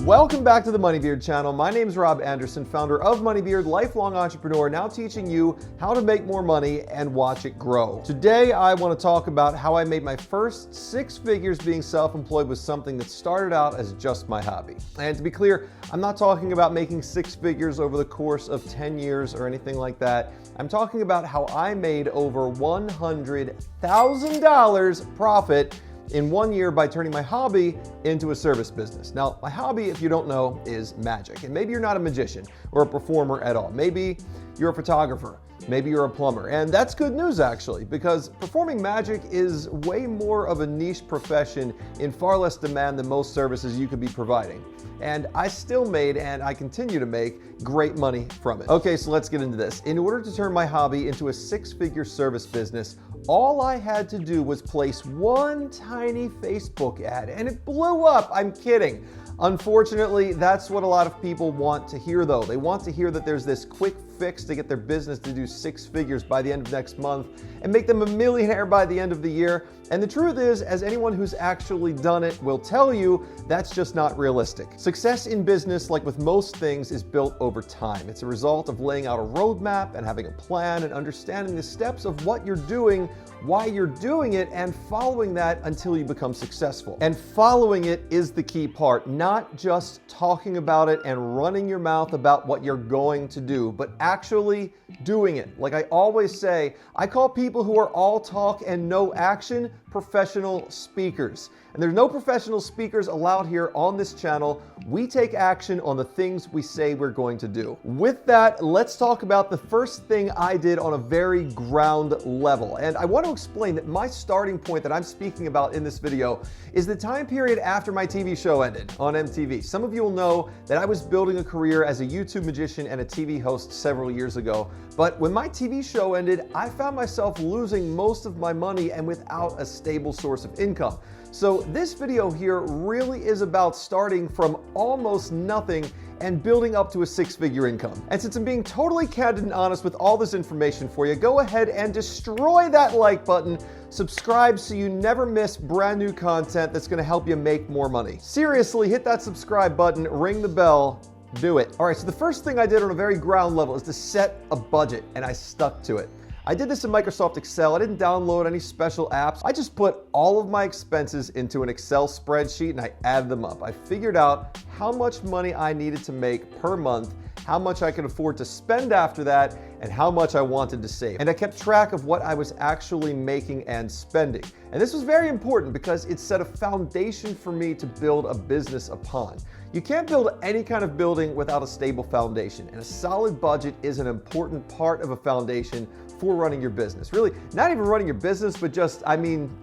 Welcome back to the MoneyBeard channel. My name is Rob Anderson, founder of MoneyBeard, lifelong entrepreneur, now teaching you how to make more money and watch it grow. Today, I want to talk about how I made my first 6 figures being self-employed with something that started out as just my hobby. And to be clear, I'm not talking about making 6 figures over the course of 10 years or anything like that. I'm talking about how I made over $100,000 profit in 1 year by turning my hobby into a service business. Now, my hobby, if you don't know, is magic. And maybe you're not a magician or a performer at all. Maybe you're a photographer. Maybe you're a plumber. And that's good news, actually, because performing magic is way more of a niche profession in far less demand than most services you could be providing. And I still made, and I continue to make, great money from it. Okay, so let's get into this. In order to turn my hobby into a 6-figure service business, all I had to do was place one tiny Facebook ad, and it blew up. I'm kidding. Unfortunately, that's what a lot of people want to hear, though. They want to hear that there's this quick fix to get their business to do 6 figures by the end of next month and make them a millionaire by the end of the year. And the truth is, as anyone who's actually done it will tell you, that's just not realistic. Success in business, like with most things, is built over time. It's a result of laying out a roadmap and having a plan and understanding the steps of what you're doing, why you're doing it, and following that until you become successful. And following it is the key part, not just talking about it and running your mouth about what you're going to do, but actually doing it. Like I always say, I call people who are all talk and no action professional speakers. And there's no professional speakers allowed here on this channel. We take action on the things we say we're going to do. With that, let's talk about the first thing I did on a very ground level. And I want to explain that my starting point that I'm speaking about in this video is the time period after my TV show ended on MTV. Some of you will know that I was building a career as a YouTube magician and a TV host several years ago. But when my TV show ended, I found myself losing most of my money and without a stable source of income. So this video here really is about starting from almost nothing and building up to a 6-figure income. And since I'm being totally candid and honest with all this information for you, go ahead and destroy that like button, subscribe so you never miss brand new content that's gonna help you make more money. Seriously, hit that subscribe button, ring the bell, do it. All right, so the first thing I did on a very ground level is to set a budget, and I stuck to it. I did this in Microsoft Excel. I didn't download any special apps. I just put all of my expenses into an Excel spreadsheet and I added them up. I figured out how much money I needed to make per month, how much I could afford to spend after that, and how much I wanted to save. And I kept track of what I was actually making and spending. And this was very important because it set a foundation for me to build a business upon. You can't build any kind of building without a stable foundation, and a solid budget is an important part of a foundation for running your business. Really, not even running your business, but just,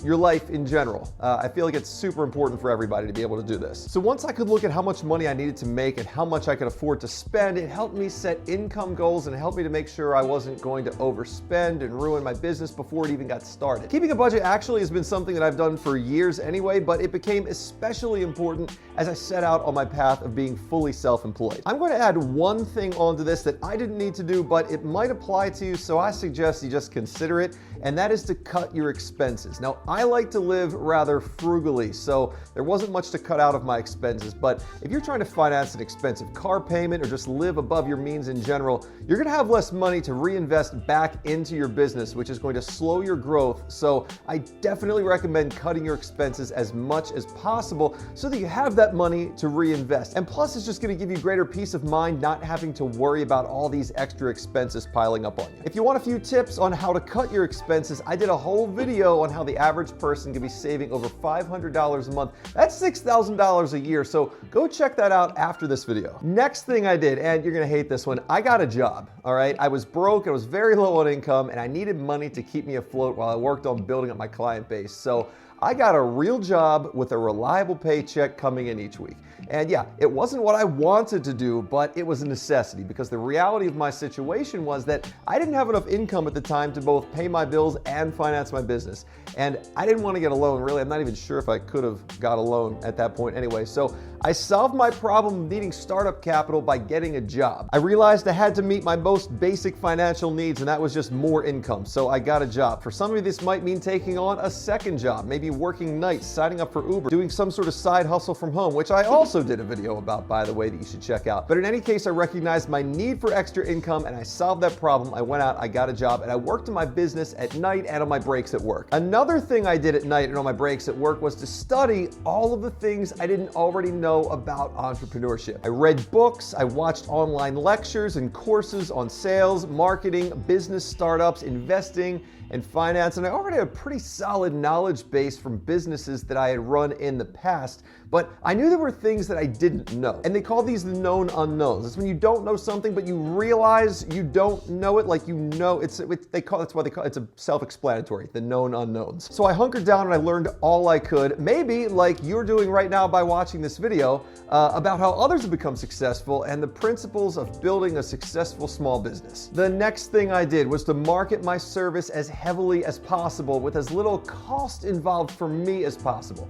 your life in general. I feel like it's super important for everybody to be able to do this. So once I could look at how much money I needed to make and how much I could afford to spend, it helped me set income goals and helped me to make sure I wasn't going to overspend and ruin my business before it even got started. Keeping a budget actually has been something that I've done for years anyway, but it became especially important as I set out on my path of being fully self-employed. I'm going to add one thing onto this that I didn't need to do, but it might apply to you, so I suggest you just consider it, and that is to cut your expenses. Now, I like to live rather frugally, so there wasn't much to cut out of my expenses, but if you're trying to finance an expensive car payment or just live above your means in general, you're going to have less money to reinvest back into your business, which is going to slow your growth. So I definitely recommend cutting your expenses as much as possible so that you have that money to reinvest. And plus, it's just going to give you greater peace of mind not having to worry about all these extra expenses piling up on you. If you want a few tips on how to cut your expenses, I did a whole video on how the average person can be saving over $500 a month. That's $6,000 a year, so go check that out after this video. Next thing I did, and you're gonna hate this one, I got a job, all right? I was broke, I was very low on income, and I needed money to keep me afloat while I worked on building up my client base. So I got a real job with a reliable paycheck coming in each week. And yeah, it wasn't what I wanted to do, but it was a necessity because the reality of my situation was that I didn't have enough income at the time to both pay my bills and finance my business. And I didn't want to get a loan, really. I'm not even sure if I could have got a loan at that point anyway. So I solved my problem of needing startup capital by getting a job. I realized I had to meet my most basic financial needs, and that was just more income, so I got a job. For some of you, this might mean taking on a second job, maybe working nights, signing up for Uber, doing some sort of side hustle from home, which I also did a video about, by the way, that you should check out. But in any case, I recognized my need for extra income, and I solved that problem. I went out, I got a job, and I worked in my business at night and on my breaks at work. Another thing I did at night and on my breaks at work was to study all of the things I didn't already know about entrepreneurship. I read books, I watched online lectures and courses on sales, marketing, business startups, investing, and finance, and I already had a pretty solid knowledge base from businesses that I had run in the past, but I knew there were things that I didn't know, and they call these the known unknowns. It's when you don't know something, but you realize you don't know it, like you know, that's why they call it's a self-explanatory, the known unknowns. So I hunkered down and I learned all I could, maybe like you're doing right now by watching this video, about how others have become successful and the principles of building a successful small business. The next thing I did was to market my service as heavily as possible with as little cost involved for me as possible.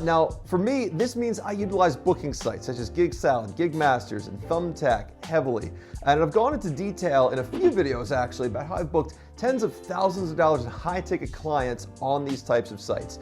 Now, for me, this means I utilize booking sites such as Gig Salad, Gig Masters, and Thumbtack heavily. And I've gone into detail in a few videos actually about how I've booked tens of thousands of dollars in high-ticket clients on these types of sites.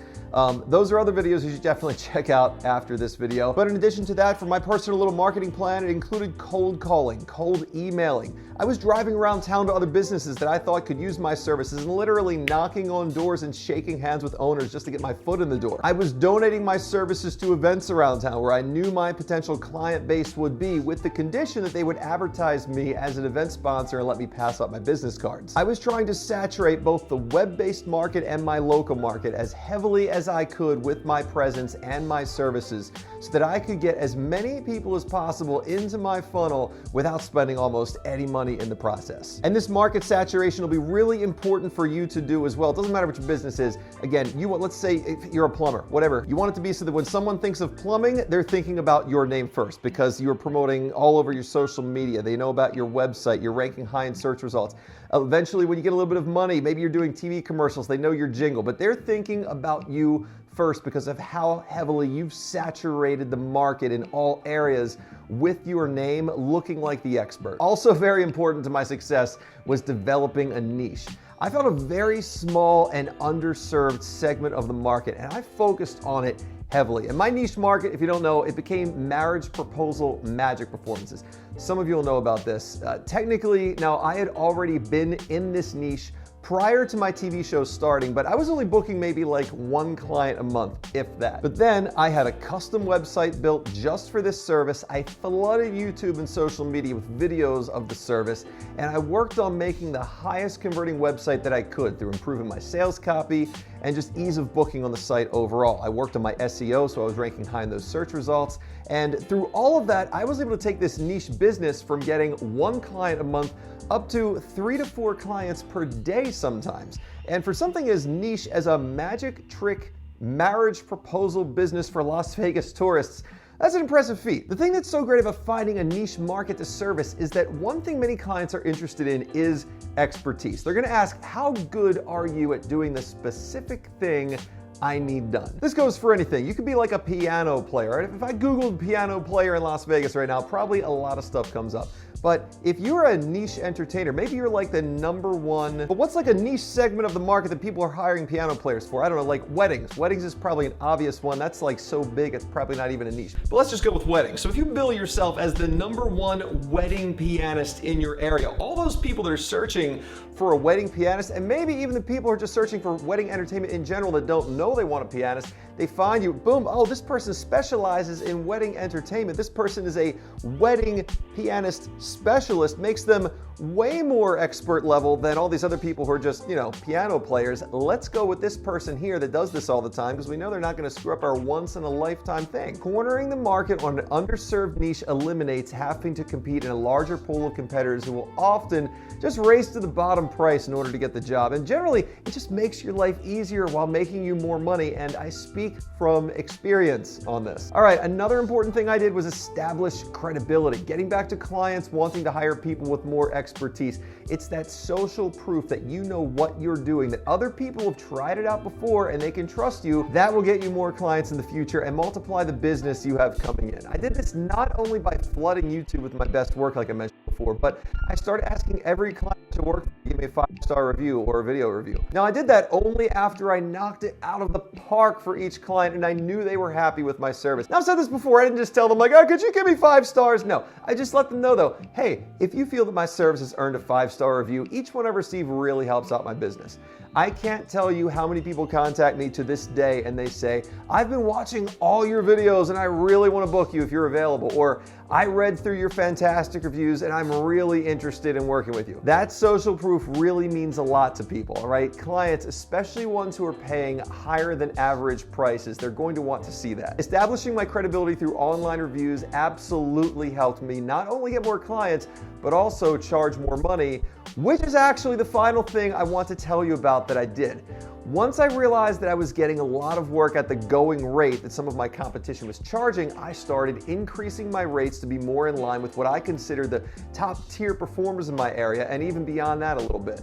Those are other videos you should definitely check out after this video. But in addition to that, for my personal little marketing plan, it included cold calling, cold emailing. I was driving around town to other businesses that I thought could use my services and literally knocking on doors and shaking hands with owners just to get my foot in the door. I was donating my services to events around town where I knew my potential client base would be, with the condition that they would advertise me as an event sponsor and let me pass out my business cards. I was trying to saturate both the web-based market and my local market as heavily as I could with my presence and my services so that I could get as many people as possible into my funnel without spending almost any money in the process. And this market saturation will be really important for you to do as well. It doesn't matter what your business is. Again, let's say if you're a plumber, whatever. You want it to be so that when someone thinks of plumbing, they're thinking about your name first because you're promoting all over your social media. They know about your website. You're ranking high in search results. Eventually, when you get a little bit of money, maybe you're doing TV commercials, they know your jingle, but they're thinking about you first because of how heavily you've saturated the market in all areas with your name looking like the expert. Also very important to my success was developing a niche. I found a very small and underserved segment of the market, and I focused on it heavily. And my niche market, if you don't know, it became marriage proposal magic performances. Some of you will know about this. Technically, now I had already been in this niche prior to my TV show starting, but I was only booking maybe like one client a month, if that. But then I had a custom website built just for this service. I flooded YouTube and social media with videos of the service, and I worked on making the highest converting website that I could through improving my sales copy and just ease of booking on the site overall. I worked on my SEO, so I was ranking high in those search results. And through all of that, I was able to take this niche business from getting one client a month up to 3 to 4 clients per day sometimes. And for something as niche as a magic trick marriage proposal business for Las Vegas tourists, that's an impressive feat. The thing that's so great about finding a niche market to service is that one thing many clients are interested in is expertise. They're gonna ask, how good are you at doing the specific thing I need done? This goes for anything. You could be like a piano player. Right? If I Googled piano player in Las Vegas right now, probably a lot of stuff comes up. But if you're a niche entertainer, maybe you're like the #1, but what's like a niche segment of the market that people are hiring piano players for? I don't know, like weddings. Weddings is probably an obvious one. That's like so big, it's probably not even a niche. But let's just go with weddings. So if you bill yourself as the #1 wedding pianist in your area, all those people that are searching for a wedding pianist, and maybe even the people who are just searching for wedding entertainment in general that don't know they want a pianist, they find you, boom, oh, this person specializes in wedding entertainment. This person is a wedding pianist specialist, makes them way more expert level than all these other people who are just, piano players. Let's go with this person here that does this all the time because we know they're not going to screw up our once in a lifetime thing. Cornering the market on an underserved niche eliminates having to compete in a larger pool of competitors who will often just race to the bottom price in order to get the job. And generally, it just makes your life easier while making you more money. And I speak from experience on this. All right, another important thing I did was establish credibility. Getting back to clients wanting to hire people with more expertise expertise. It's that social proof that you know what you're doing, that other people have tried it out before and they can trust you. That will get you more clients in the future and multiply the business you have coming in. I did this not only by flooding YouTube with my best work like I mentioned before, but I started asking every client to work to give me a 5-star review or a video review. Now I did that only after I knocked it out of the park for each client and I knew they were happy with my service. Now I've said this before, I didn't just tell them like, oh, could you give me 5 stars? No, I just let them know though, hey, if you feel that my service has earned a 5-star review, each one I've received really helps out my business. I can't tell you how many people contact me to this day and they say, I've been watching all your videos and I really want to book you if you're available, or I read through your fantastic reviews and I'm really interested in working with you. That social proof really means a lot to people, all right? Clients, especially ones who are paying higher than average prices, they're going to want to see that. Establishing my credibility through online reviews absolutely helped me not only get more clients, but also charge more money, which is actually the final thing I want to tell you about that I did. Once I realized that I was getting a lot of work at the going rate that some of my competition was charging, I started increasing my rates to be more in line with what I consider the top tier performers in my area, and even beyond that a little bit.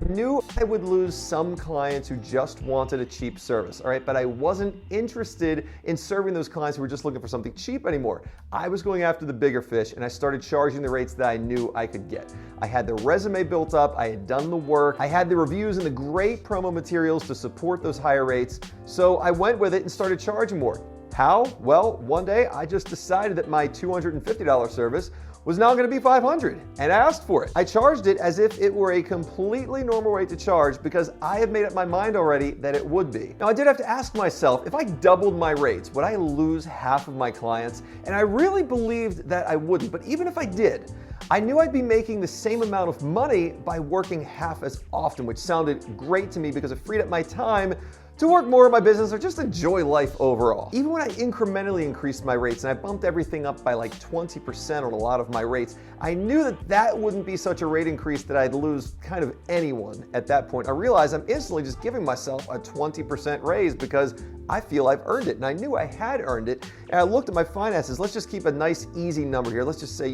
I knew I would lose some clients who just wanted a cheap service, all right? But I wasn't interested in serving those clients who were just looking for something cheap anymore. I was going after the bigger fish and I started charging the rates that I knew I could get. I had the resume built up, I had done the work, I had the reviews and the great promo materials to support those higher rates, so I went with it and started charging more. How? Well, one day I just decided that my $250 service was now going to be $500 and asked for it. I charged it as if it were a completely normal rate to charge because I had made up my mind already that it would be. Now I did have to ask myself, if I doubled my rates, would I lose half of my clients? And I really believed that I wouldn't, but even if I did, I knew I'd be making the same amount of money by working half as often, which sounded great to me because it freed up my time to work more in my business or just enjoy life overall. Even when I incrementally increased my rates and I bumped everything up by like 20% on a lot of my rates, I knew that that wouldn't be such a rate increase that I'd lose kind of anyone at that point. I realized I'm instantly just giving myself a 20% raise because I feel I've earned it, and I knew I had earned it. And I looked at my finances. Let's just keep a nice easy number here. Let's just say,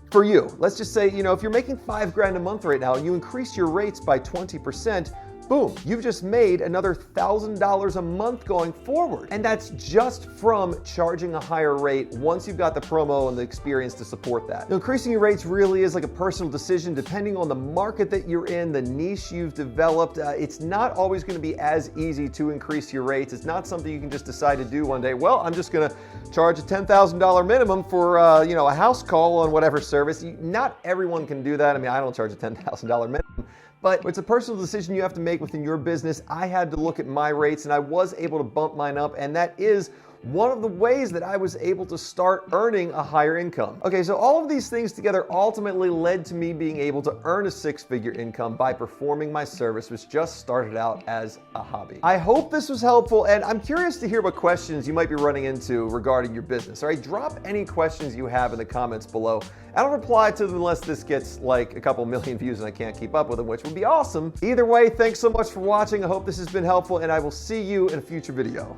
for you, let's just say, if you're making $5,000 a month right now and you increase your rates by 20%, boom, you've just made another $1,000 a month going forward. And that's just from charging a higher rate once you've got the promo and the experience to support that. Now, increasing your rates really is like a personal decision depending on the market that you're in, the niche you've developed. It's not always going to be as easy to increase your rates. It's not something you can just decide to do one day. Well, I'm just going to charge a $10,000 minimum for a house call on whatever service. Not everyone can do that. I mean, I don't charge a $10,000 minimum. But it's a personal decision you have to make within your business. I had to look at my rates and I was able to bump mine up, and that is one of the ways that I was able to start earning a higher income. Okay, so all of these things together ultimately led to me being able to earn a 6-figure income by performing my service, which just started out as a hobby. I hope this was helpful, and I'm curious to hear what questions you might be running into regarding your business. All right, drop any questions you have in the comments below. I'll reply to them unless this gets like a couple million views and I can't keep up with them, which would be awesome. Either way, thanks so much for watching. I hope this has been helpful, and I will see you in a future video.